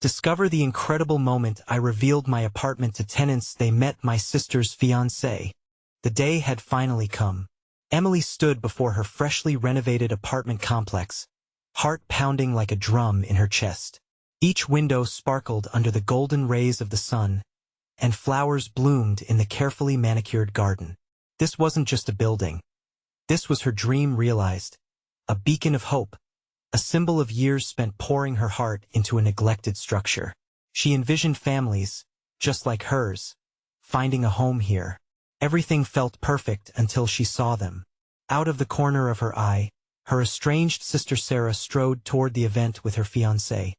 Discover the incredible moment I revealed my apartment to tenants. They met my sister's fiancé. The day had finally come. Emily stood before her freshly renovated apartment complex, heart pounding like a drum in her chest. Each window sparkled under the golden rays of the sun, and flowers bloomed in the carefully manicured garden. This wasn't just a building. This was her dream realized, a beacon of hope, a symbol of years spent pouring her heart into a neglected structure. She envisioned families, just like hers, finding a home here. Everything felt perfect until she saw them. Out of the corner of her eye, her estranged sister Sarah strode toward the event with her fiancé,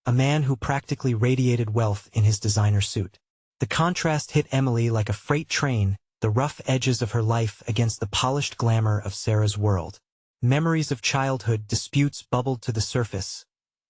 a man who practically radiated wealth in his designer suit. The contrast hit Emily like a freight train, the rough edges of her life against the polished glamour of Sarah's world. Memories of childhood disputes bubbled to the surface,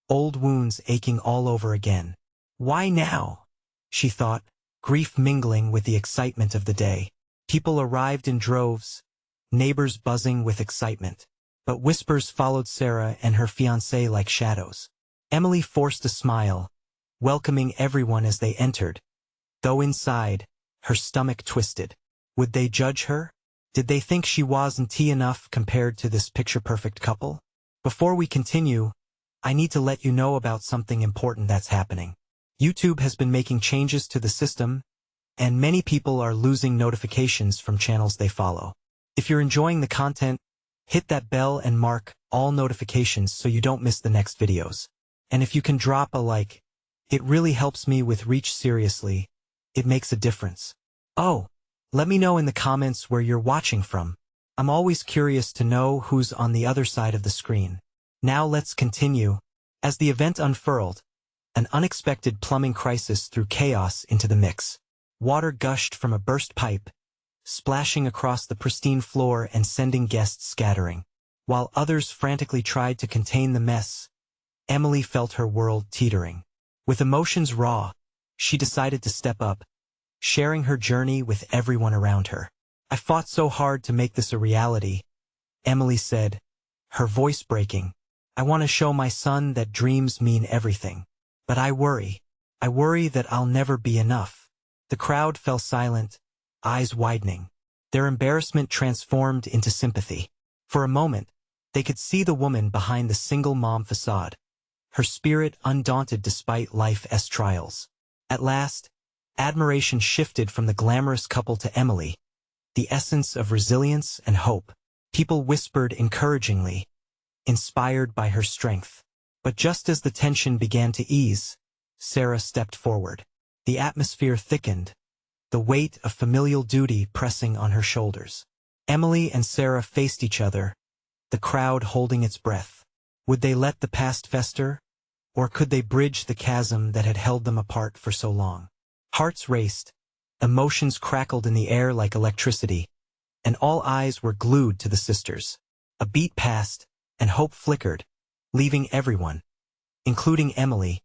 old wounds aching all over again. Why now? She thought, grief mingling with the excitement of the day. People arrived in droves, neighbors buzzing with excitement. But whispers followed Sarah and her fiancé like shadows. Emily forced a smile, welcoming everyone as they entered, though inside, her stomach twisted. Would they judge her? Did they think she wasn't enough compared to this picture-perfect couple? Before we continue, I need to let you know about something important that's happening. YouTube has been making changes to the system, and many people are losing notifications from channels they follow. If you're enjoying the content, hit that bell and mark all notifications so you don't miss the next videos. And if you can drop a like, it really helps me with reach. Seriously, it makes a difference. Oh, let me know in the comments where you're watching from. I'm always curious to know who's on the other side of the screen. Now let's continue. As the event unfurled, an unexpected plumbing crisis threw chaos into the mix. Water gushed from a burst pipe, splashing across the pristine floor and sending guests scattering. While others frantically tried to contain the mess, Emily felt her world teetering. With emotions raw, she decided to step up, sharing her journey with everyone around her. I fought so hard to make this a reality, Emily said, her voice breaking. I want to show my son that dreams mean everything. But I worry that I'll never be enough. The crowd fell silent, eyes widening. Their embarrassment transformed into sympathy. For a moment, they could see the woman behind the single mom facade, her spirit undaunted despite life's trials. At last, admiration shifted from the glamorous couple to Emily, the essence of resilience and hope. People whispered encouragingly, inspired by her strength. But just as the tension began to ease, Sarah stepped forward. The atmosphere thickened, the weight of familial duty pressing on her shoulders. Emily and Sarah faced each other, the crowd holding its breath. Would they let the past fester, or could they bridge the chasm that had held them apart for so long? Hearts raced, emotions crackled in the air like electricity, and all eyes were glued to the sisters. A beat passed, and hope flickered, leaving everyone, including Emily,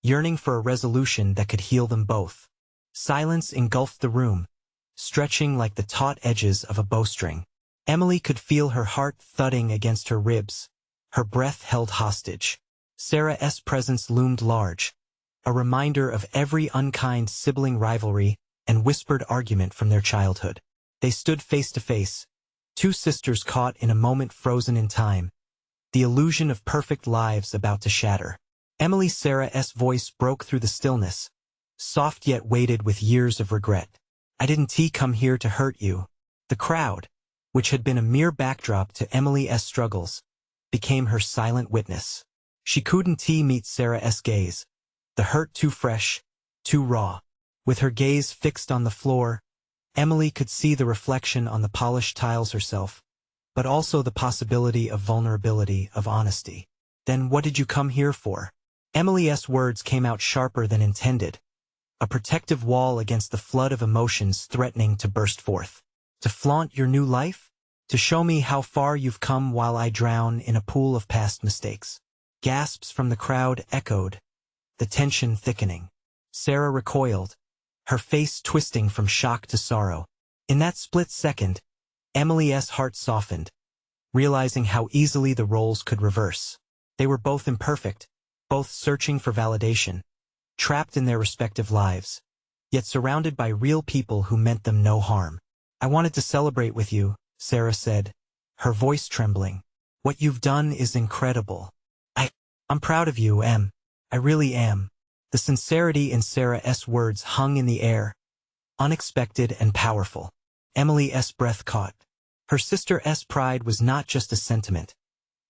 yearning for a resolution that could heal them both. Silence engulfed the room, stretching like the taut edges of a bowstring. Emily could feel her heart thudding against her ribs, her breath held hostage. Sarah's presence loomed large, a reminder of every unkind sibling rivalry and whispered argument from their childhood. They stood face to face, two sisters caught in a moment frozen in time, the illusion of perfect lives about to shatter. Sarah's voice broke through the stillness, soft yet weighted with years of regret. I didn't come here to hurt you. The crowd, which had been a mere backdrop to Emily's struggles, became her silent witness. She couldn't meet Sarah's gaze, the hurt too fresh, too raw. With her gaze fixed on the floor, Emily could see the reflection on the polished tiles herself, but also the possibility of vulnerability, of honesty. Then what did you come here for? Emily's words came out sharper than intended, a protective wall against the flood of emotions threatening to burst forth. To flaunt your new life? To show me how far you've come while I drown in a pool of past mistakes? Gasps from the crowd echoed, the tension thickening. Sarah recoiled, her face twisting from shock to sorrow. In that split second, Emily's heart softened, realizing how easily the roles could reverse. They were both imperfect, both searching for validation, trapped in their respective lives, yet surrounded by real people who meant them no harm. "I wanted to celebrate with you," Sarah said, her voice trembling. "What you've done is incredible. I'm proud of you, Em. I really am." The sincerity in Sarah's words hung in the air, unexpected and powerful. Emily's breath caught. Her sister's pride was not just a sentiment.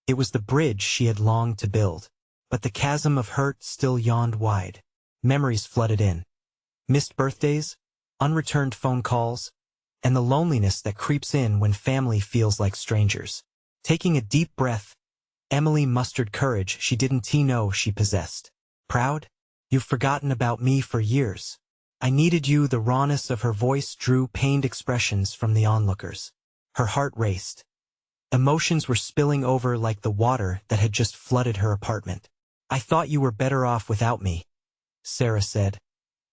It was the bridge she had longed to build. But the chasm of hurt still yawned wide. Memories flooded in. Missed birthdays, unreturned phone calls, and the loneliness that creeps in when family feels like strangers. Taking a deep breath, Emily mustered courage she didn't know she possessed. "Proud? You've forgotten about me for years. I needed you." The rawness of her voice drew pained expressions from the onlookers. Her heart raced. Emotions were spilling over like the water that had just flooded her apartment. "I thought you were better off without me," Sarah said,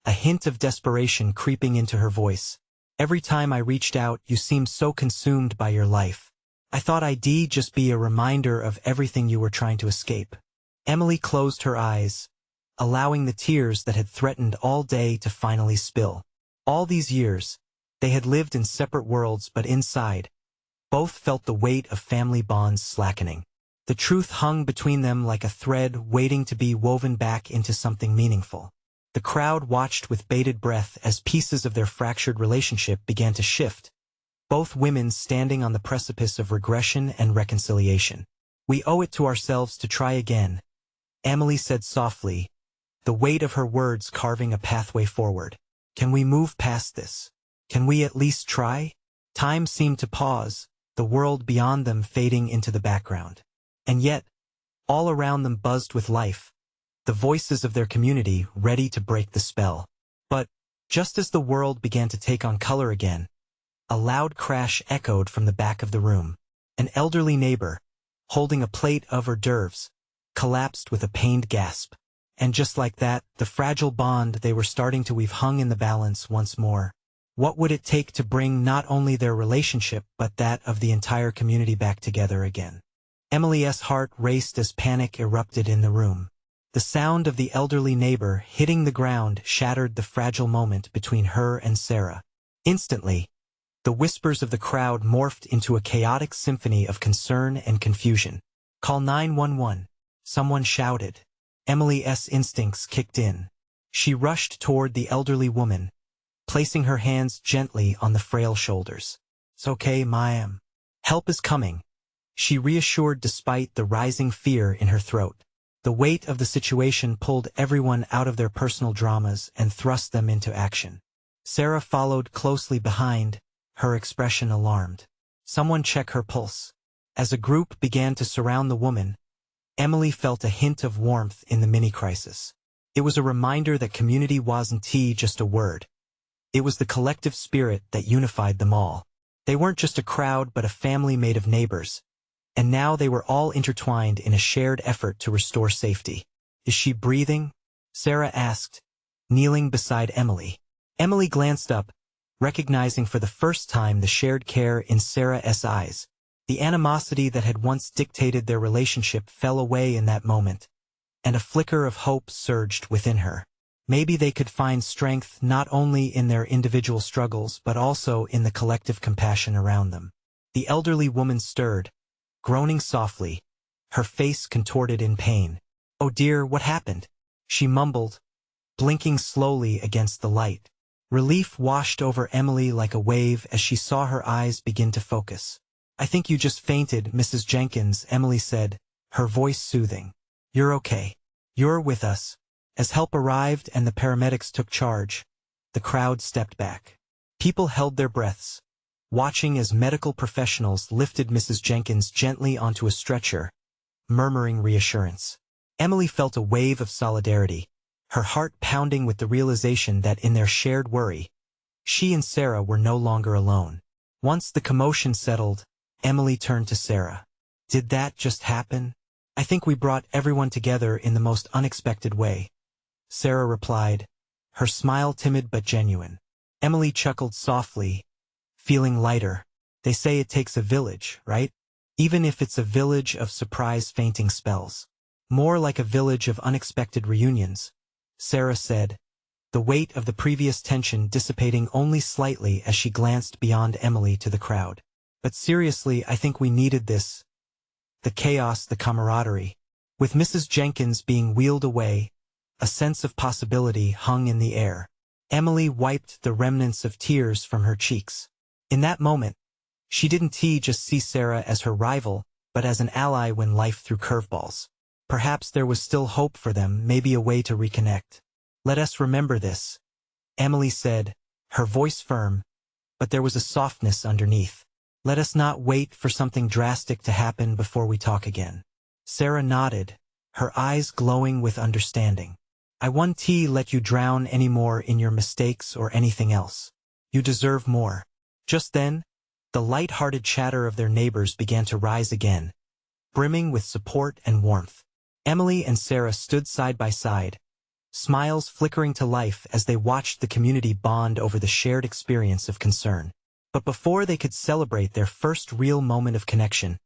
a hint of desperation creeping into her voice. "Every time I reached out, you seemed so consumed by your life. I thought I'd just be a reminder of everything you were trying to escape." Emily closed her eyes, allowing the tears that had threatened all day to finally spill. All these years, they had lived in separate worlds, but inside, both felt the weight of family bonds slackening. The truth hung between them like a thread waiting to be woven back into something meaningful. The crowd watched with bated breath as pieces of their fractured relationship began to shift, both women standing on the precipice of regression and reconciliation. "We owe it to ourselves to try again," Emily said softly, the weight of her words carving a pathway forward. "Can we move past this? Can we at least try?" Time seemed to pause, the world beyond them fading into the background. And yet, all around them buzzed with life, the voices of their community ready to break the spell. But, just as the world began to take on color again, a loud crash echoed from the back of the room. An elderly neighbor, holding a plate of hors d'oeuvres, collapsed with a pained gasp. And just like that, the fragile bond they were starting to weave hung in the balance once more. What would it take to bring not only their relationship but that of the entire community back together again? Emily's heart raced as panic erupted in the room. The sound of the elderly neighbor hitting the ground shattered the fragile moment between her and Sarah. Instantly, the whispers of the crowd morphed into a chaotic symphony of concern and confusion. "Call 911, someone shouted. Emily's instincts kicked in. She rushed toward the elderly woman, placing her hands gently on the frail shoulders. "It's okay, ma'am. Help is coming," she reassured despite the rising fear in her throat. The weight of the situation pulled everyone out of their personal dramas and thrust them into action. Sarah followed closely behind, her expression alarmed. "Someone check her pulse." As a group began to surround the woman, Emily felt a hint of warmth in the mini-crisis. It was a reminder that community wasn't just a word. It was the collective spirit that unified them all. They weren't just a crowd but a family made of neighbors. And now they were all intertwined in a shared effort to restore safety. "Is she breathing?" Sarah asked, kneeling beside Emily. Emily glanced up, recognizing for the first time the shared care in Sarah's eyes. The animosity that had once dictated their relationship fell away in that moment, and a flicker of hope surged within her. Maybe they could find strength not only in their individual struggles but also in the collective compassion around them. The elderly woman stirred, groaning softly, her face contorted in pain. "Oh dear, what happened?" she mumbled, blinking slowly against the light. Relief washed over Emily like a wave as she saw her eyes begin to focus. "I think you just fainted, Mrs. Jenkins," Emily said, her voice soothing. "You're okay. You're with us." As help arrived and the paramedics took charge, the crowd stepped back. People held their breaths, watching as medical professionals lifted Mrs. Jenkins gently onto a stretcher, murmuring reassurance. Emily felt a wave of solidarity, her heart pounding with the realization that in their shared worry, she and Sarah were no longer alone. Once the commotion settled, Emily turned to Sarah. "Did that just happen?" "I think we brought everyone together in the most unexpected way," Sarah replied, her smile timid but genuine. Emily chuckled softly, feeling lighter. "They say it takes a village, right? Even if it's a village of surprise fainting spells. More like a village of unexpected reunions." Sarah said, the weight of the previous tension dissipating only slightly as she glanced beyond Emily to the crowd. But seriously, I think we needed this. The chaos, the camaraderie. With Mrs. Jenkins being wheeled away, a sense of possibility hung in the air. Emily wiped the remnants of tears from her cheeks. In that moment, she didn't just see Sarah as her rival, but as an ally when life threw curveballs. Perhaps there was still hope for them, maybe a way to reconnect. Let us remember this, Emily said, her voice firm, but there was a softness underneath. Let us not wait for something drastic to happen before we talk again. Sarah nodded, her eyes glowing with understanding. I won't let you drown any more in your mistakes or anything else. You deserve more. Just then, the light-hearted chatter of their neighbors began to rise again, brimming with support and warmth. Emily and Sarah stood side by side, smiles flickering to life as they watched the community bond over the shared experience of concern. But before they could celebrate their first real moment of connection,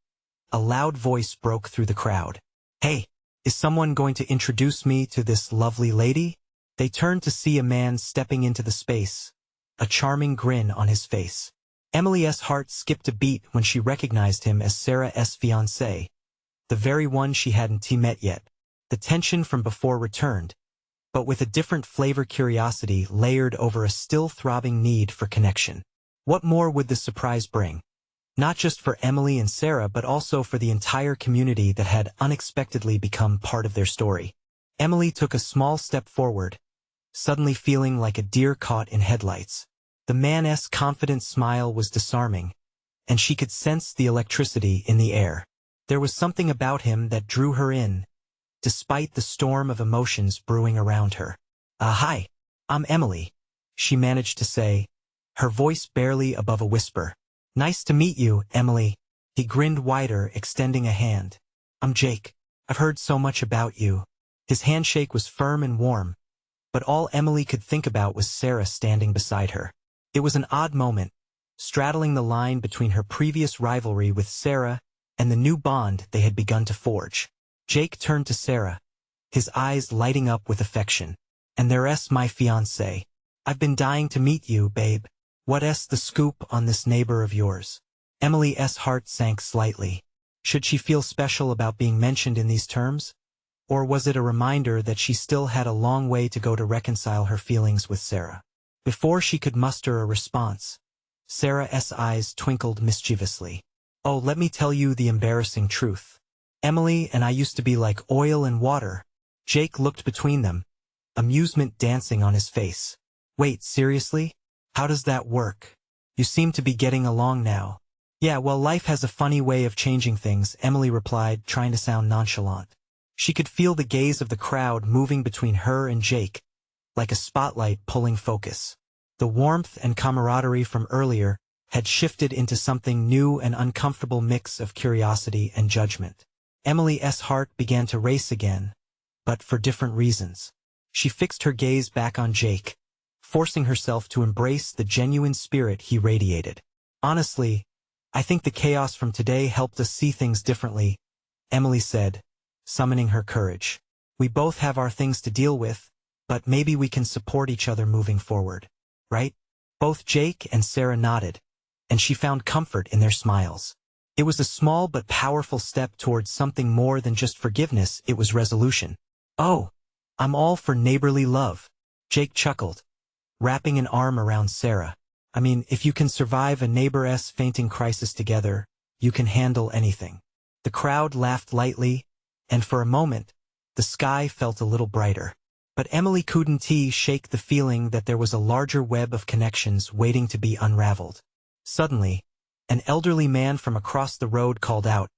a loud voice broke through the crowd. Hey, is someone going to introduce me to this lovely lady? They turned to see a man stepping into the space, a charming grin on his face. Emily's heart skipped a beat when she recognized him as Sarah's fiancé, the very one she hadn't met yet. The tension from before returned, but with a different flavor, curiosity layered over a still throbbing need for connection. What more would the surprise bring? Not just for Emily and Sarah, but also for the entire community that had unexpectedly become part of their story. Emily took a small step forward, suddenly feeling like a deer caught in headlights. The man's confident smile was disarming, and she could sense the electricity in the air. There was something about him that drew her in, despite the storm of emotions brewing around her. Hi, I'm Emily, she managed to say, her voice barely above a whisper. Nice to meet you, Emily. He grinned wider, extending a hand. I'm Jake. I've heard so much about you. His handshake was firm and warm, but all Emily could think about was Sarah standing beside her. It was an odd moment, straddling the line between her previous rivalry with Sarah and the new bond they had begun to forge. Jake turned to Sarah, his eyes lighting up with affection. And there's my fiancé. I've been dying to meet you, babe. What's the scoop on this neighbor of yours? Emily's heart sank slightly. Should she feel special about being mentioned in these terms? Or was it a reminder that she still had a long way to go to reconcile her feelings with Sarah? Before she could muster a response, Sarah's eyes twinkled mischievously. Oh, let me tell you the embarrassing truth. Emily and I used to be like oil and water. Jake looked between them, amusement dancing on his face. Wait, seriously? How does that work? You seem to be getting along now. Yeah, well, life has a funny way of changing things, Emily replied, trying to sound nonchalant. She could feel the gaze of the crowd moving between her and Jake, like a spotlight pulling focus. The warmth and camaraderie from earlier had shifted into something new, an uncomfortable mix of curiosity and judgment. Emily's heart began to race again, but for different reasons. She fixed her gaze back on Jake, forcing herself to embrace the genuine spirit he radiated. Honestly, I think the chaos from today helped us see things differently, Emily said, summoning her courage. We both have our things to deal with, but maybe we can support each other moving forward, right? Both Jake and Sarah nodded, and she found comfort in their smiles. It was a small but powerful step towards something more than just forgiveness. It was resolution. Oh, I'm all for neighborly love, Jake chuckled, wrapping an arm around Sarah. I mean, if you can survive a neighbor's fainting crisis together, you can handle anything. The crowd laughed lightly, and for a moment, the sky felt a little brighter. But Emily couldn't shake the feeling that there was a larger web of connections waiting to be unraveled. Suddenly, an elderly man from across the road called out,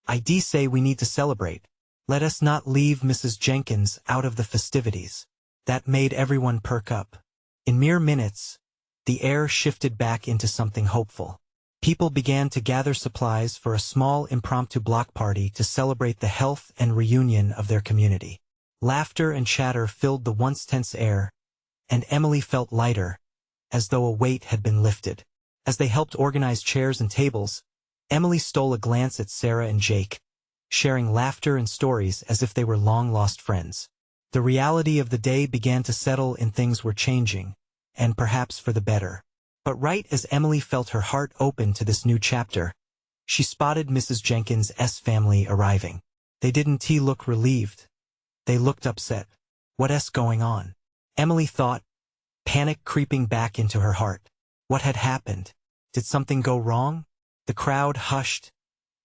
I say we need to celebrate. Let us not leave Mrs. Jenkins out of the festivities. That made everyone perk up. In mere minutes, the air shifted back into something hopeful. People began to gather supplies for a small impromptu block party to celebrate the health and reunion of their community. Laughter and chatter filled the once tense air, and Emily felt lighter, as though a weight had been lifted. As they helped organize chairs and tables, Emily stole a glance at Sarah and Jake, sharing laughter and stories as if they were long-lost friends. The reality of the day began to settle and things were changing, and perhaps for the better. But right as Emily felt her heart open to this new chapter, she spotted Mrs. Jenkins' family arriving. They didn't look relieved. They looked upset. What's going on? Emily thought, panic creeping back into her heart. What had happened? Did something go wrong? The crowd hushed,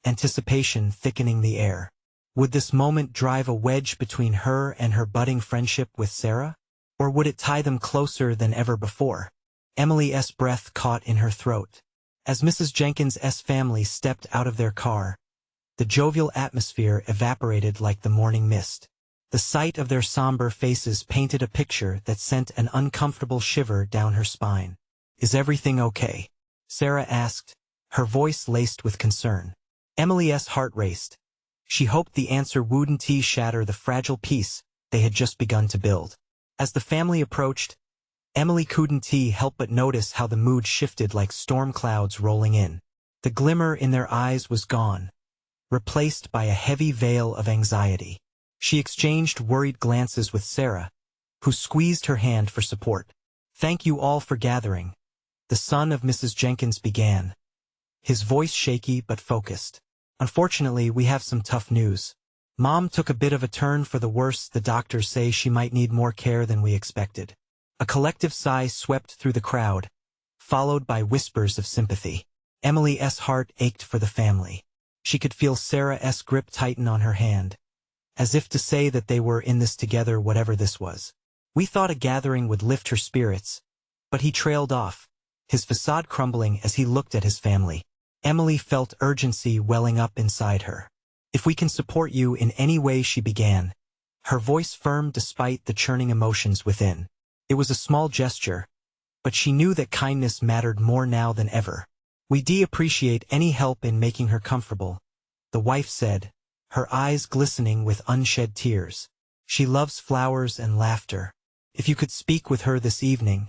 anticipation thickening the air. Would this moment drive a wedge between her and her budding friendship with Sarah? Or would it tie them closer than ever before? Emily's breath caught in her throat. As Mrs. Jenkins' family stepped out of their car, the jovial atmosphere evaporated like the morning mist. The sight of their somber faces painted a picture that sent an uncomfortable shiver down her spine. Is everything okay? Sarah asked, her voice laced with concern. Emily's heart raced. She hoped the answer wouldn't shatter the fragile peace they had just begun to build. As the family approached, Emily couldn't help but notice how the mood shifted like storm clouds rolling in. The glimmer in their eyes was gone, replaced by a heavy veil of anxiety. She exchanged worried glances with Sarah, who squeezed her hand for support. Thank you all for gathering, the son of Mrs. Jenkins began, his voice shaky but focused. Unfortunately, we have some tough news. Mom took a bit of a turn for the worse. The doctors say she might need more care than we expected. A collective sigh swept through the crowd, followed by whispers of sympathy. Emily's heart ached for the family. She could feel Sarah's grip tighten on her hand, as if to say that they were in this together whatever this was. We thought a gathering would lift her spirits, but he trailed off, his facade crumbling as he looked at his family. Emily felt urgency welling up inside her. If we can support you in any way, she began, her voice firm despite the churning emotions within. It was a small gesture, but she knew that kindness mattered more now than ever. We appreciate any help in making her comfortable, the wife said, her eyes glistening with unshed tears. She loves flowers and laughter. If you could speak with her this evening,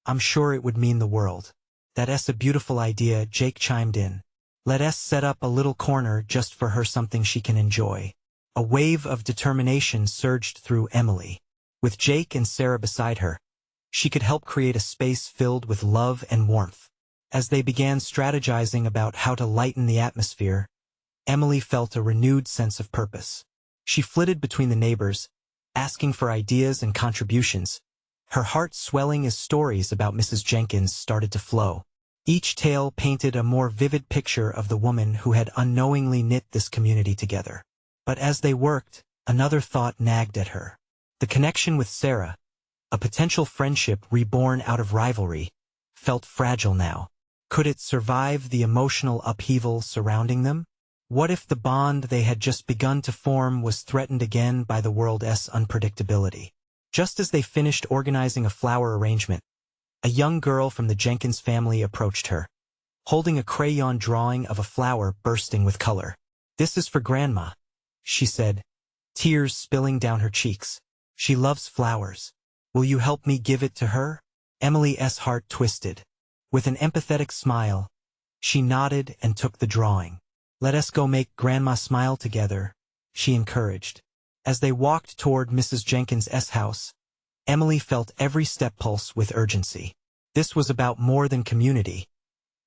I'm sure it would mean the world. That's a beautiful idea, Jake chimed in. Let's set up a little corner just for her, something she can enjoy. A wave of determination surged through Emily. With Jake and Sarah beside her, she could help create a space filled with love and warmth. As they began strategizing about how to lighten the atmosphere, Emily felt a renewed sense of purpose. She flitted between the neighbors, asking for ideas and contributions, her heart swelling as stories about Mrs. Jenkins started to flow. Each tale painted a more vivid picture of the woman who had unknowingly knit this community together. But as they worked, another thought nagged at her. The connection with Sarah, a potential friendship reborn out of rivalry, felt fragile now. Could it survive the emotional upheaval surrounding them? What if the bond they had just begun to form was threatened again by the world's unpredictability? Just as they finished organizing a flower arrangement, a young girl from the Jenkins family approached her, holding a crayon drawing of a flower bursting with color. "This is for Grandma," she said, tears spilling down her cheeks. "She loves flowers. Will you help me give it to her?" Emily's heart twisted. With an empathetic smile, she nodded and took the drawing. "Let us go make Grandma smile together," she encouraged. As they walked toward Mrs. Jenkins' house, Emily felt every step pulse with urgency. This was about more than community.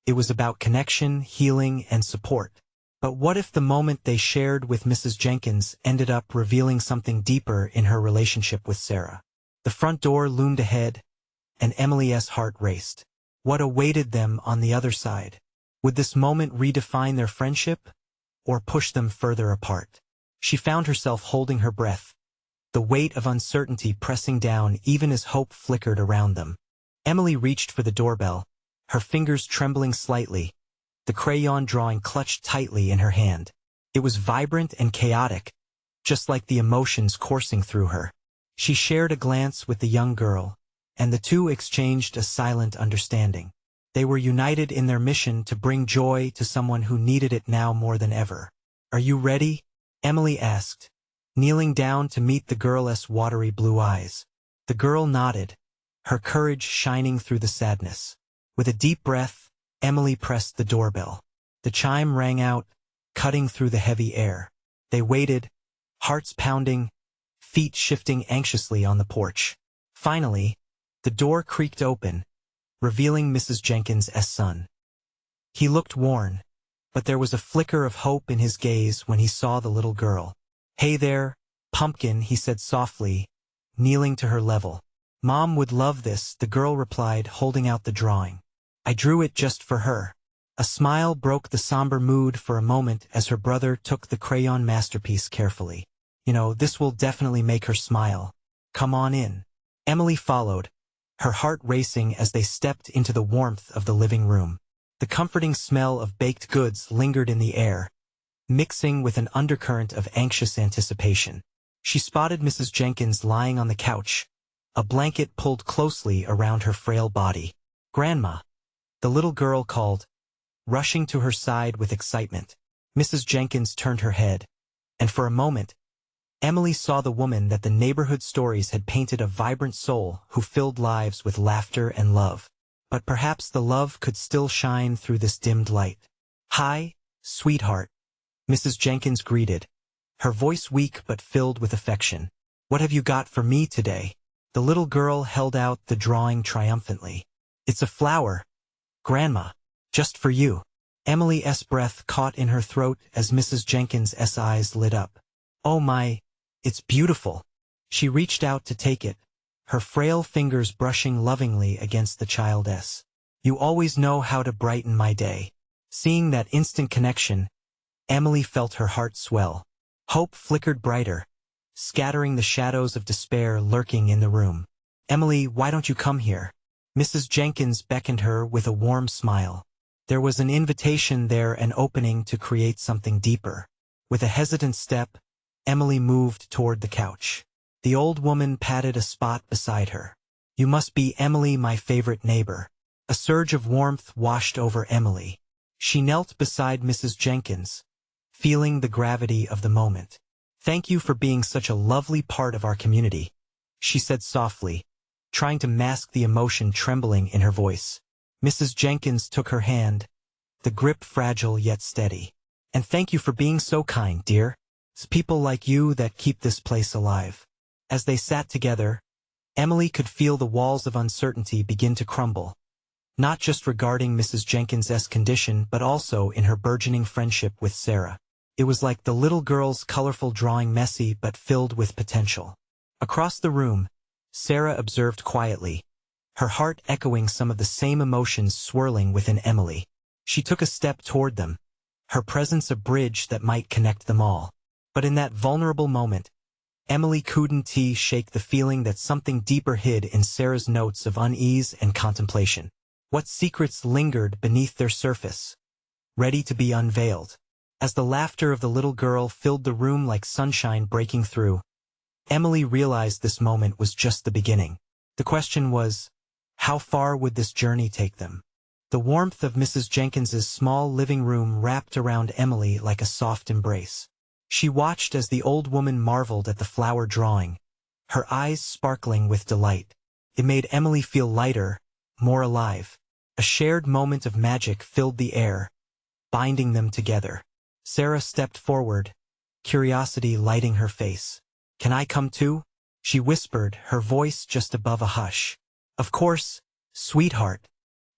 It was about connection, healing, and support. But what if the moment they shared with Mrs. Jenkins ended up revealing something deeper in her relationship with Sarah? The front door loomed ahead, and Emily's heart raced. What awaited them on the other side? Would this moment redefine their friendship, or push them further apart? She found herself holding her breath, the weight of uncertainty pressing down even as hope flickered around them. Emily reached for the doorbell, her fingers trembling slightly, the crayon drawing clutched tightly in her hand. It was vibrant and chaotic, just like the emotions coursing through her. She shared a glance with the young girl, and the two exchanged a silent understanding. They were united in their mission to bring joy to someone who needed it now more than ever. "Are you ready?" Emily asked, kneeling down to meet the girl's watery blue eyes. The girl nodded, her courage shining through the sadness. With a deep breath, Emily pressed the doorbell. The chime rang out, cutting through the heavy air. They waited, hearts pounding, feet shifting anxiously on the porch. Finally, the door creaked open, revealing Mrs. Jenkins' son. He looked worn, but there was a flicker of hope in his gaze when he saw the little girl. "Hey there, Pumpkin," he said softly, kneeling to her level. "Mom would love this," the girl replied, holding out the drawing. "I drew it just for her." A smile broke the somber mood for a moment as her brother took the crayon masterpiece carefully. "You know, this will definitely make her smile. Come on in." Emily followed, her heart racing as they stepped into the warmth of the living room. The comforting smell of baked goods lingered in the air, mixing with an undercurrent of anxious anticipation. She spotted Mrs. Jenkins lying on the couch, a blanket pulled closely around her frail body. "Grandma," the little girl called, rushing to her side with excitement. Mrs. Jenkins turned her head, and for a moment, Emily saw the woman that the neighborhood stories had painted, a vibrant soul who filled lives with laughter and love. But perhaps the love could still shine through this dimmed light. "Hi, sweetheart," Mrs. Jenkins greeted, her voice weak but filled with affection. "What have you got for me today?" The little girl held out the drawing triumphantly. "It's a flower, Grandma. Just for you." Emily's breath caught in her throat as Mrs. Jenkins' eyes lit up. "Oh my, it's beautiful." She reached out to take it, her frail fingers brushing lovingly against the child's. "You always know how to brighten my day." Seeing that instant connection, Emily felt her heart swell. Hope flickered brighter, scattering the shadows of despair lurking in the room. "Emily, why don't you come here?" Mrs. Jenkins beckoned her with a warm smile. There was an invitation there, an opening to create something deeper. With a hesitant step, Emily moved toward the couch. The old woman patted a spot beside her. "You must be Emily, my favorite neighbor." A surge of warmth washed over Emily. She knelt beside Mrs. Jenkins, feeling the gravity of the moment. "Thank you for being such a lovely part of our community," she said softly, trying to mask the emotion trembling in her voice. Mrs. Jenkins took her hand, the grip fragile yet steady. "And thank you for being so kind, dear. It's people like you that keep this place alive." As they sat together, Emily could feel the walls of uncertainty begin to crumble, not just regarding Mrs. Jenkins' condition but also in her burgeoning friendship with Sarah. It was like the little girl's colorful drawing, messy but filled with potential. Across the room, Sarah observed quietly, her heart echoing some of the same emotions swirling within Emily. She took a step toward them, her presence a bridge that might connect them all. But in that vulnerable moment, Emily couldn't shake the feeling that something deeper hid in Sarah's notes of unease and contemplation. What secrets lingered beneath their surface, ready to be unveiled? As the laughter of the little girl filled the room like sunshine breaking through, Emily realized this moment was just the beginning. The question was, how far would this journey take them? The warmth of Mrs. Jenkins's small living room wrapped around Emily like a soft embrace. She watched as the old woman marveled at the flower drawing, her eyes sparkling with delight. It made Emily feel lighter, more alive. A shared moment of magic filled the air, binding them together. Sarah stepped forward, curiosity lighting her face. "Can I come too?" she whispered, her voice just above a hush. "Of course, sweetheart."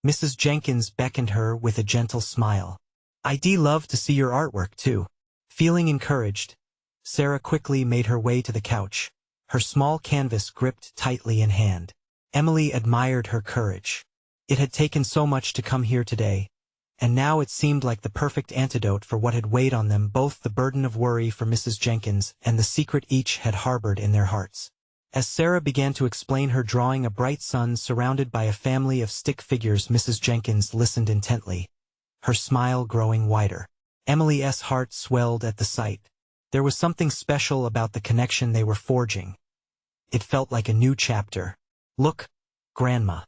Mrs. Jenkins beckoned her with a gentle smile. "I'd love to see your artwork too." Feeling encouraged, Sarah quickly made her way to the couch, her small canvas gripped tightly in hand. Emily admired her courage. It had taken so much to come here today, and now it seemed like the perfect antidote for what had weighed on them both, the burden of worry for Mrs. Jenkins and the secret each had harbored in their hearts. As Sarah began to explain her drawing, a bright sun surrounded by a family of stick figures, Mrs. Jenkins listened intently, her smile growing wider. Emily's heart swelled at the sight. There was something special about the connection they were forging. It felt like a new chapter. "Look, Grandma.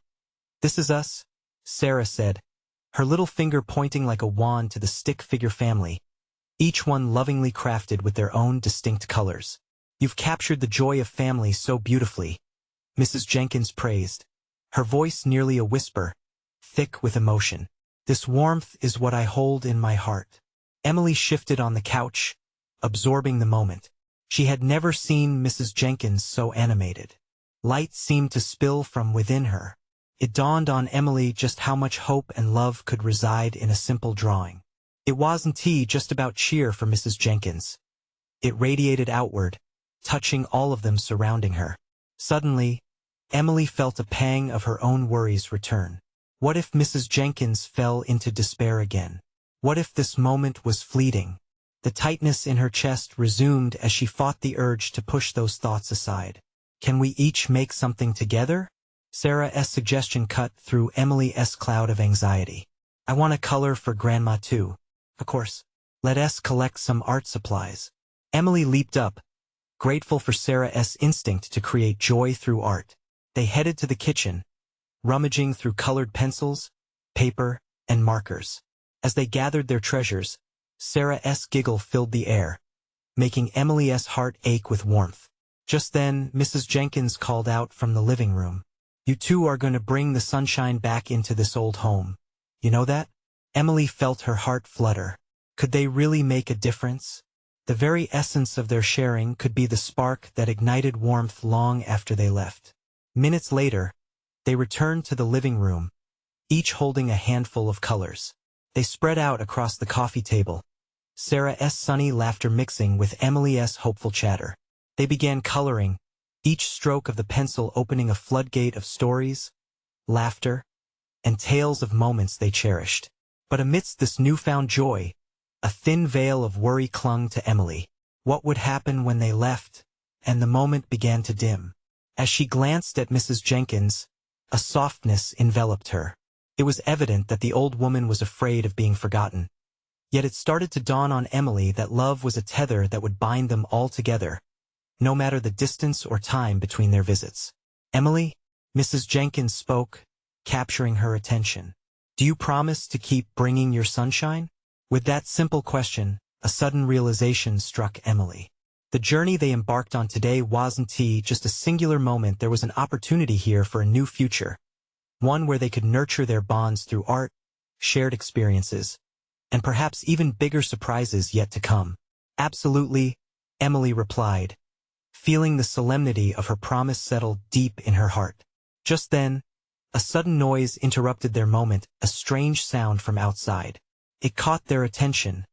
This is us," Sarah said, her little finger pointing like a wand to the stick figure family, each one lovingly crafted with their own distinct colors. "You've captured the joy of family so beautifully," Mrs. Jenkins praised, her voice nearly a whisper, thick with emotion. "This warmth is what I hold in my heart." Emily shifted on the couch, absorbing the moment. She had never seen Mrs. Jenkins so animated. Light seemed to spill from within her. It dawned on Emily just how much hope and love could reside in a simple drawing. It wasn't just about cheer for Mrs. Jenkins. It radiated outward, touching all of them surrounding her. Suddenly, Emily felt a pang of her own worries return. What if Mrs. Jenkins fell into despair again? What if this moment was fleeting? The tightness in her chest resumed as she fought the urge to push those thoughts aside. Can we each make something together? Sarah's suggestion cut through Emily's cloud of anxiety. I want a color for Grandma too. Of course. Let us collect some art supplies. Emily leaped up, grateful for Sarah's instinct to create joy through art. They headed to the kitchen, rummaging through colored pencils, paper, and markers. As they gathered their treasures, Sarah's giggle filled the air, making Emily's heart ache with warmth. Just then, Mrs. Jenkins called out from the living room. You two are going to bring the sunshine back into this old home. You know that? Emily felt her heart flutter. Could they really make a difference? The very essence of their sharing could be the spark that ignited warmth long after they left. Minutes later, they returned to the living room, each holding a handful of colors. They spread out across the coffee table, Sarah's sunny laughter mixing with Emily's hopeful chatter. They began coloring, each stroke of the pencil opening a floodgate of stories, laughter, and tales of moments they cherished. But amidst this newfound joy, a thin veil of worry clung to Emily. What would happen when they left? And the moment began to dim. As she glanced at Mrs. Jenkins, a softness enveloped her. It was evident that the old woman was afraid of being forgotten. Yet it started to dawn on Emily that love was a tether that would bind them all together, no matter the distance or time between their visits. Emily? Mrs. Jenkins spoke, capturing her attention. Do you promise to keep bringing your sunshine? With that simple question, a sudden realization struck Emily. The journey they embarked on today wasn't just a singular moment. There was an opportunity here for a new future, one where they could nurture their bonds through art, shared experiences, and perhaps even bigger surprises yet to come. Absolutely, Emily replied, feeling the solemnity of her promise settle deep in her heart. Just then, a sudden noise interrupted their moment, a strange sound from outside. It caught their attention,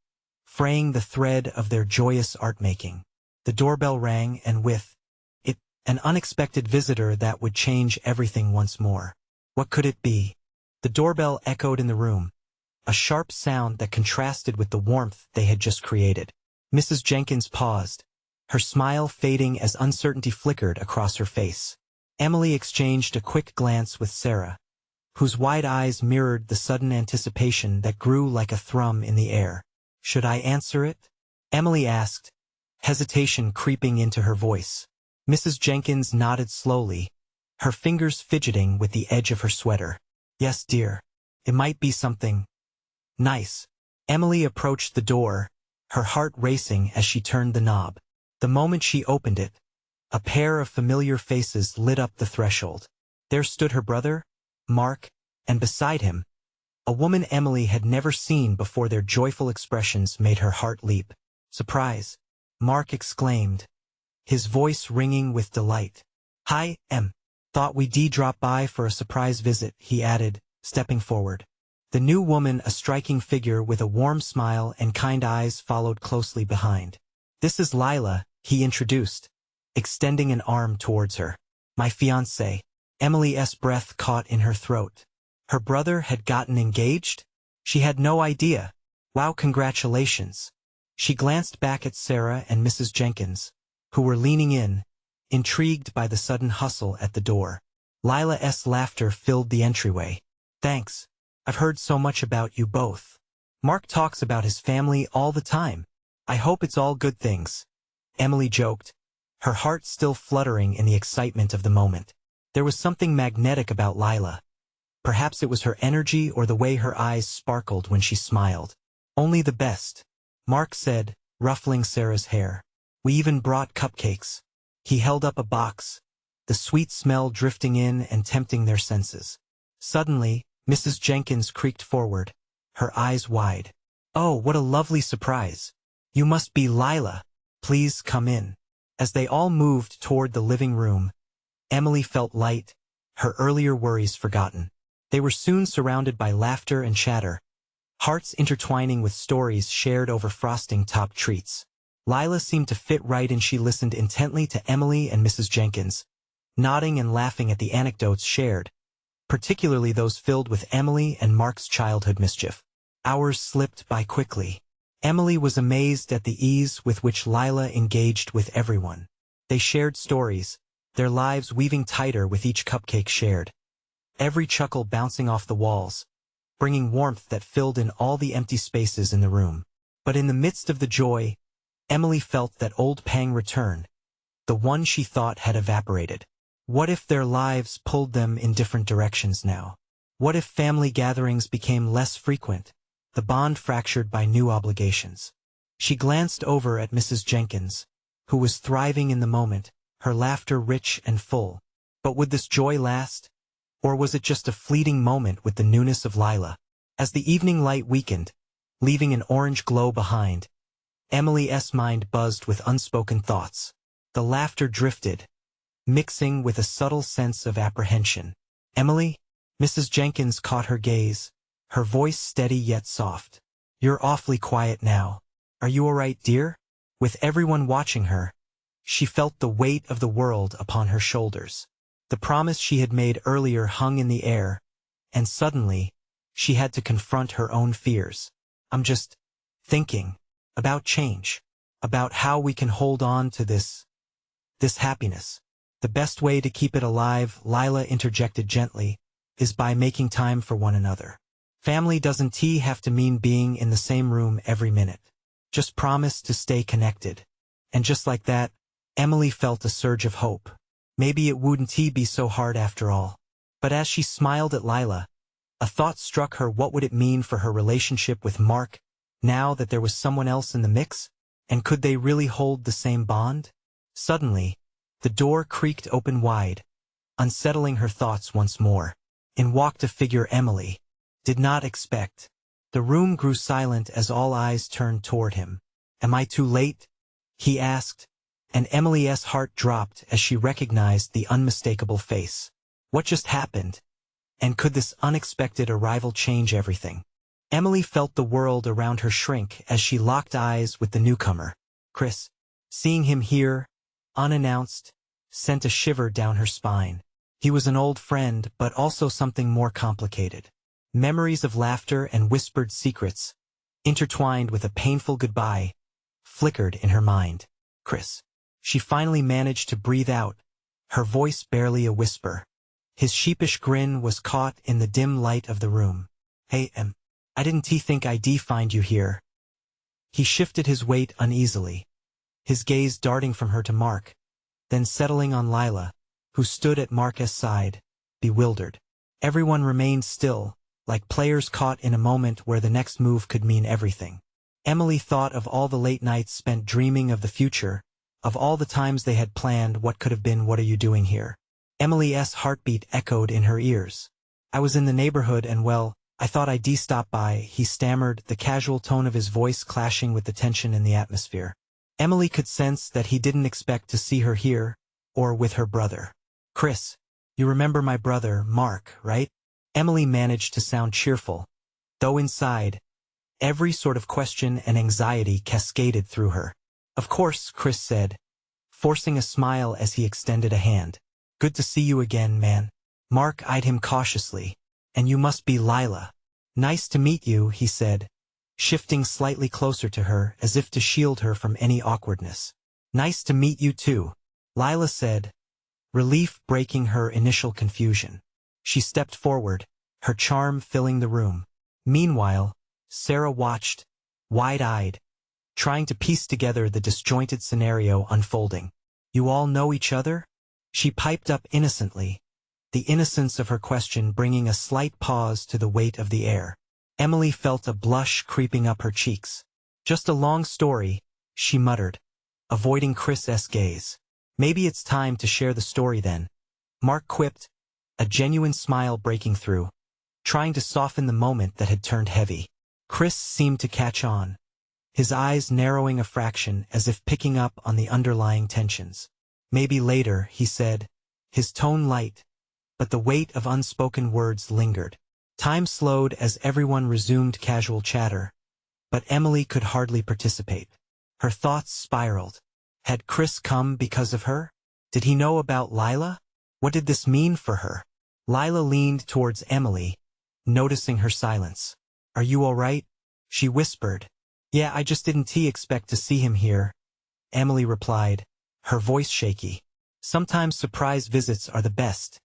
fraying the thread of their joyous art-making. The doorbell rang, and with it, an unexpected visitor that would change everything once more. What could it be? The doorbell echoed in the room, a sharp sound that contrasted with the warmth they had just created. Mrs. Jenkins paused, her smile fading as uncertainty flickered across her face. Emily exchanged a quick glance with Sarah, whose wide eyes mirrored the sudden anticipation that grew like a thrum in the air. Should I answer it? Emily asked, hesitation creeping into her voice. Mrs. Jenkins nodded slowly, her fingers fidgeting with the edge of her sweater. Yes, dear. It might be something nice. Emily approached the door, her heart racing as she turned the knob. The moment she opened it, a pair of familiar faces lit up the threshold. There stood her brother, Mark, and beside him, a woman Emily had never seen before. Their joyful expressions made her heart leap. Surprise! Mark exclaimed, his voice ringing with delight. Hi, Em. Thought we'd drop by for a surprise visit, he added, stepping forward. The new woman, a striking figure with a warm smile and kind eyes, followed closely behind. This is Lila, he introduced, extending an arm towards her. My fiancé. Emily's breath caught in her throat. Her brother had gotten engaged? She had no idea. Wow, congratulations. She glanced back at Sarah and Mrs. Jenkins, who were leaning in, intrigued by the sudden hustle at the door. Lila's laughter filled the entryway. Thanks. I've heard so much about you both. Mark talks about his family all the time. I hope it's all good things. Emily joked, her heart still fluttering in the excitement of the moment. There was something magnetic about Lila. Perhaps it was her energy or the way her eyes sparkled when she smiled. Only the best, Mark said, ruffling Sarah's hair. We even brought cupcakes. He held up a box, the sweet smell drifting in and tempting their senses. Suddenly, Mrs. Jenkins creaked forward, her eyes wide. Oh, what a lovely surprise. You must be Lila. Please come in. As they all moved toward the living room, Emily felt light, her earlier worries forgotten. They were soon surrounded by laughter and chatter, hearts intertwining with stories shared over frosting-top treats. Lila seemed to fit right in. She listened intently to Emily and Mrs. Jenkins, nodding and laughing at the anecdotes shared, particularly those filled with Emily and Mark's childhood mischief. Hours slipped by quickly. Emily was amazed at the ease with which Lila engaged with everyone. They shared stories, their lives weaving tighter with each cupcake shared, every chuckle bouncing off the walls, bringing warmth that filled in all the empty spaces in the room. But in the midst of the joy, Emily felt that old pang return, the one she thought had evaporated. What if their lives pulled them in different directions now? What if family gatherings became less frequent, the bond fractured by new obligations? She glanced over at Mrs. Jenkins, who was thriving in the moment, her laughter rich and full. But would this joy last? Or was it just a fleeting moment with the newness of Lila? As the evening light weakened, leaving an orange glow behind, Emily's mind buzzed with unspoken thoughts. The laughter drifted, mixing with a subtle sense of apprehension. "Emily?" Mrs. Jenkins caught her gaze, her voice steady yet soft. "You're awfully quiet now. Are you all right, dear?" With everyone watching her, she felt the weight of the world upon her shoulders. The promise she had made earlier hung in the air, and suddenly, she had to confront her own fears. "I'm just thinking about change, about how we can hold on to this happiness. The best way to keep it alive," Lila interjected gently, "is by making time for one another. Family doesn't have to mean being in the same room every minute. Just promise to stay connected." And just like that, Emily felt a surge of hope. Maybe it wouldn't be so hard after all. But as she smiled at Lila, a thought struck her. What would it mean for her relationship with Mark, now that there was someone else in the mix? And could they really hold the same bond? Suddenly, the door creaked open wide, unsettling her thoughts once more. In walked a figure Emily did not expect. The room grew silent as all eyes turned toward him. "Am I too late?" he asked, and Emily's heart dropped as she recognized the unmistakable face. What just happened? And could this unexpected arrival change everything? Emily felt the world around her shrink as she locked eyes with the newcomer. Chris, seeing him here, unannounced, sent a shiver down her spine. He was an old friend, but also something more complicated. Memories of laughter and whispered secrets, intertwined with a painful goodbye, flickered in her mind. "Chris." She finally managed to breathe out, her voice barely a whisper. His sheepish grin was caught in the dim light of the room. "Hey, I didn't think I'd find you here." He shifted his weight uneasily, his gaze darting from her to Mark, then settling on Lila, who stood at Mark's side, bewildered. Everyone remained still, like players caught in a moment where the next move could mean everything. Emily thought of all the late nights spent dreaming of the future, of all the times they had planned what could have been. "What are you doing here?" Emily's heartbeat echoed in her ears. "I was in the neighborhood and well, I thought I'd stop by," he stammered, the casual tone of his voice clashing with the tension in the atmosphere. Emily could sense that he didn't expect to see her here, or with her brother. "Chris, you remember my brother, Mark, right?" Emily managed to sound cheerful, though inside, every sort of question and anxiety cascaded through her. "Of course," Chris said, forcing a smile as he extended a hand. "Good to see you again, man." Mark eyed him cautiously. "And you must be Lila." "Nice to meet you," he said, shifting slightly closer to her as if to shield her from any awkwardness. "Nice to meet you too," Lila said, relief breaking her initial confusion. She stepped forward, her charm filling the room. Meanwhile, Sarah watched, wide-eyed, trying to piece together the disjointed scenario unfolding. "You all know each other?" she piped up innocently, the innocence of her question bringing a slight pause to the weight of the air. Emily felt a blush creeping up her cheeks. "Just a long story," she muttered, avoiding Chris's gaze. "Maybe it's time to share the story then," Mark quipped, a genuine smile breaking through, trying to soften the moment that had turned heavy. Chris seemed to catch on, his eyes narrowing a fraction as if picking up on the underlying tensions. "Maybe later," he said, his tone light, but the weight of unspoken words lingered. Time slowed as everyone resumed casual chatter, but Emily could hardly participate. Her thoughts spiraled. Had Chris come because of her? Did he know about Lila? What did this mean for her? Lila leaned towards Emily, noticing her silence. "Are you all right?" she whispered. "Yeah, I just didn't expect to see him here," Emily replied, her voice shaky. "Sometimes surprise visits are the best,"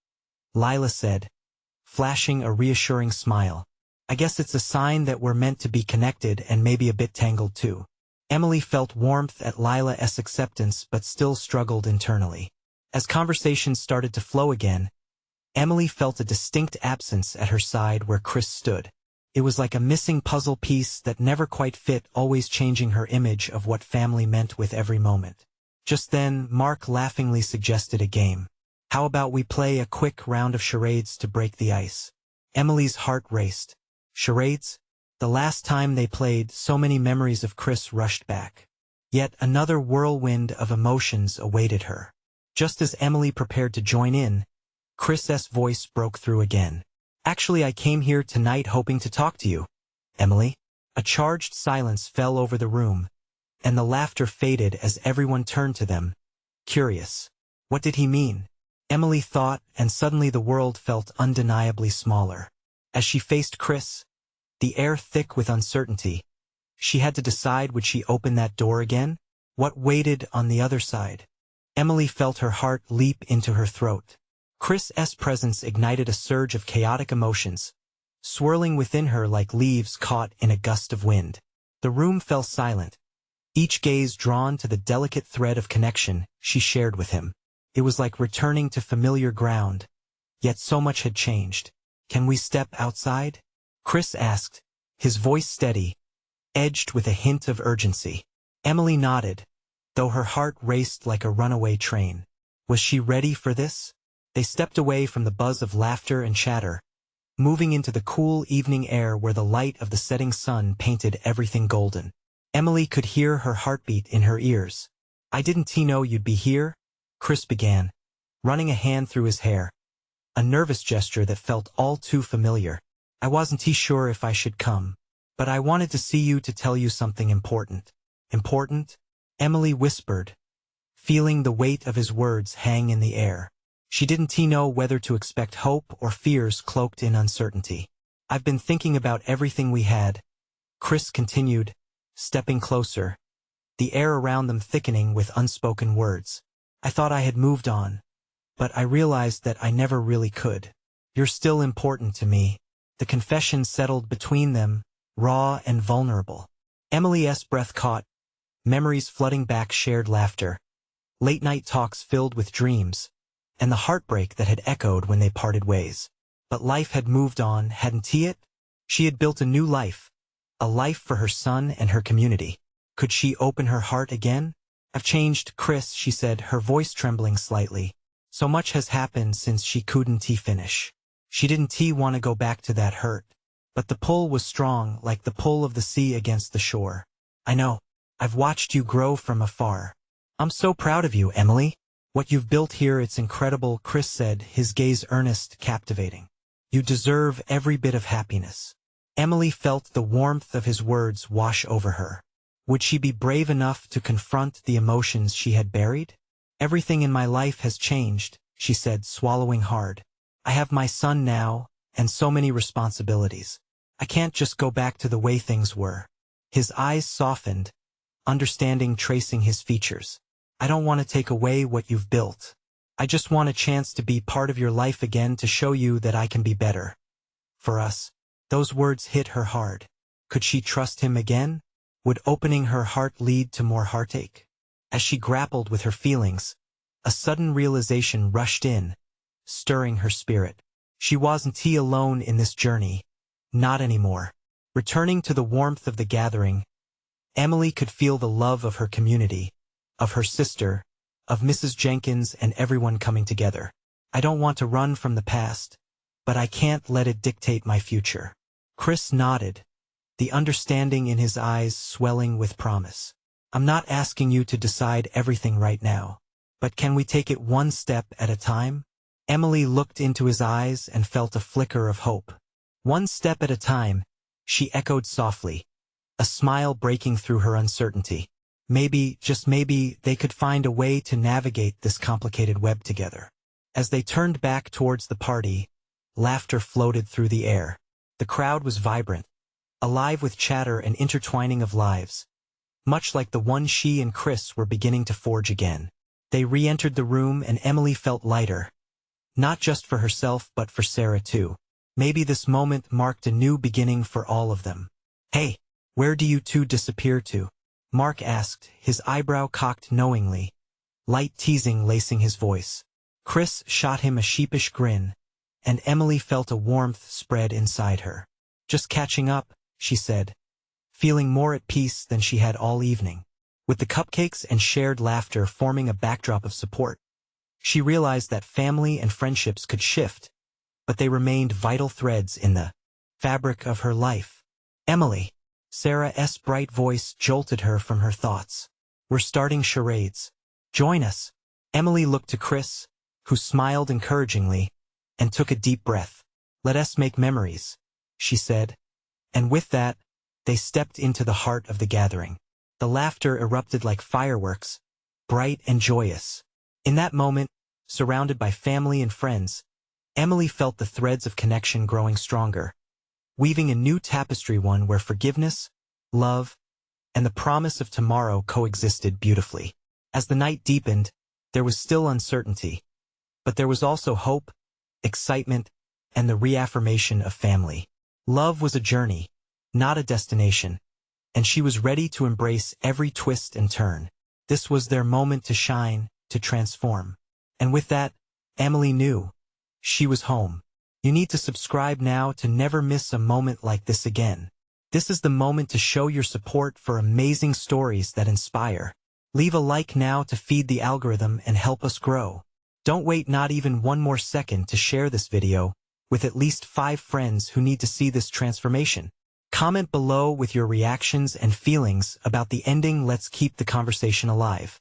Lila said, flashing a reassuring smile. "I guess it's a sign that we're meant to be connected and maybe a bit tangled too." Emily felt warmth at Lila's acceptance but still struggled internally. As conversations started to flow again, Emily felt a distinct absence at her side where Chris stood. It was like a missing puzzle piece that never quite fit, always changing her image of what family meant with every moment. Just then, Mark laughingly suggested a game. "How about we play a quick round of charades to break the ice?" Emily's heart raced. Charades? The last time they played, so many memories of Chris rushed back. Yet another whirlwind of emotions awaited her. Just as Emily prepared to join in, Chris's voice broke through again. "Actually, I came here tonight hoping to talk to you, Emily." A charged silence fell over the room, and the laughter faded as everyone turned to them, curious. What did he mean? Emily thought, and suddenly the world felt undeniably smaller. As she faced Chris, the air thick with uncertainty, she had to decide, would she open that door again? What waited on the other side? Emily felt her heart leap into her throat. Chris's presence ignited a surge of chaotic emotions, swirling within her like leaves caught in a gust of wind. The room fell silent, each gaze drawn to the delicate thread of connection she shared with him. It was like returning to familiar ground, yet so much had changed. "Can we step outside?" Chris asked, his voice steady, edged with a hint of urgency. Emily nodded, though her heart raced like a runaway train. Was she ready for this? They stepped away from the buzz of laughter and chatter, moving into the cool evening air where the light of the setting sun painted everything golden. Emily could hear her heartbeat in her ears. "I didn't know you'd be here," Chris began, running a hand through his hair, a nervous gesture that felt all too familiar. "I wasn't sure if I should come, but I wanted to see you to tell you something important." "Important?" Emily whispered, feeling the weight of his words hang in the air. She didn't know whether to expect hope or fears cloaked in uncertainty. "I've been thinking about everything we had," Chris continued, stepping closer, the air around them thickening with unspoken words. "I thought I had moved on, but I realized that I never really could. You're still important to me." The confession settled between them, raw and vulnerable. Emily's breath caught, memories flooding back, shared laughter, late-night talks filled with dreams, and the heartbreak that had echoed when they parted ways. But life had moved on, hadn't it? She had built a new life, a life for her son and her community. Could she open her heart again? "I've changed, Chris," she said, her voice trembling slightly. So much has happened since she couldn't finish. She didn't want to go back to that hurt. But the pull was strong, like the pull of the sea against the shore. "I know. I've watched you grow from afar. I'm so proud of you, Emily. What you've built here, it's incredible," Chris said, his gaze earnest, captivating. "You deserve every bit of happiness." Emily felt the warmth of his words wash over her. Would she be brave enough to confront the emotions she had buried? "Everything in my life has changed," she said, swallowing hard. "I have my son now, and so many responsibilities. I can't just go back to the way things were." His eyes softened, understanding tracing his features. "I don't want to take away what you've built. I just want a chance to be part of your life again, to show you that I can be better. For us." Those words hit her hard. Could she trust him again? Would opening her heart lead to more heartache? As she grappled with her feelings, a sudden realization rushed in, stirring her spirit. She wasn't alone in this journey. Not anymore. Returning to the warmth of the gathering, Emily could feel the love of her community, of her sister, of Mrs. Jenkins, and everyone coming together. "I don't want to run from the past, but I can't let it dictate my future." Chris nodded, the understanding in his eyes swelling with promise. I'm not asking you to decide everything right now, but can we take it one step at a time? Emily looked into his eyes and felt a flicker of hope. One step at a time, she echoed softly, a smile breaking through her uncertainty. Maybe, just maybe, they could find a way to navigate this complicated web together. As they turned back towards the party, laughter floated through the air. The crowd was vibrant, alive with chatter and intertwining of lives, much like the one she and Chris were beginning to forge again. They re-entered the room and Emily felt lighter, not just for herself but for Sarah too. Maybe this moment marked a new beginning for all of them. "Hey, where do you two disappear to?" Mark asked, his eyebrow cocked knowingly, light teasing lacing his voice. Chris shot him a sheepish grin, and Emily felt a warmth spread inside her. "Just catching up," she said, feeling more at peace than she had all evening. With the cupcakes and shared laughter forming a backdrop of support, she realized that family and friendships could shift, but they remained vital threads in the fabric of her life. "Emily," Sarah's bright voice jolted her from her thoughts. "We're starting charades. Join us." Emily looked to Chris, who smiled encouragingly, and took a deep breath. "Let us make memories," she said. And with that, they stepped into the heart of the gathering. The laughter erupted like fireworks, bright and joyous. In that moment, surrounded by family and friends, Emily felt the threads of connection growing stronger, weaving a new tapestry, one where forgiveness, love, and the promise of tomorrow coexisted beautifully. As the night deepened, there was still uncertainty, but there was also hope, excitement, and the reaffirmation of family. Love was a journey, not a destination, and she was ready to embrace every twist and turn. This was their moment to shine, to transform. And with that, Emily knew she was home. You need to subscribe now to never miss a moment like this again. This is the moment to show your support for amazing stories that inspire. Leave a like now to feed the algorithm and help us grow. Don't wait not even one more second to share this video with at least 5 friends who need to see this transformation. Comment below with your reactions and feelings about the ending. Let's keep the conversation alive.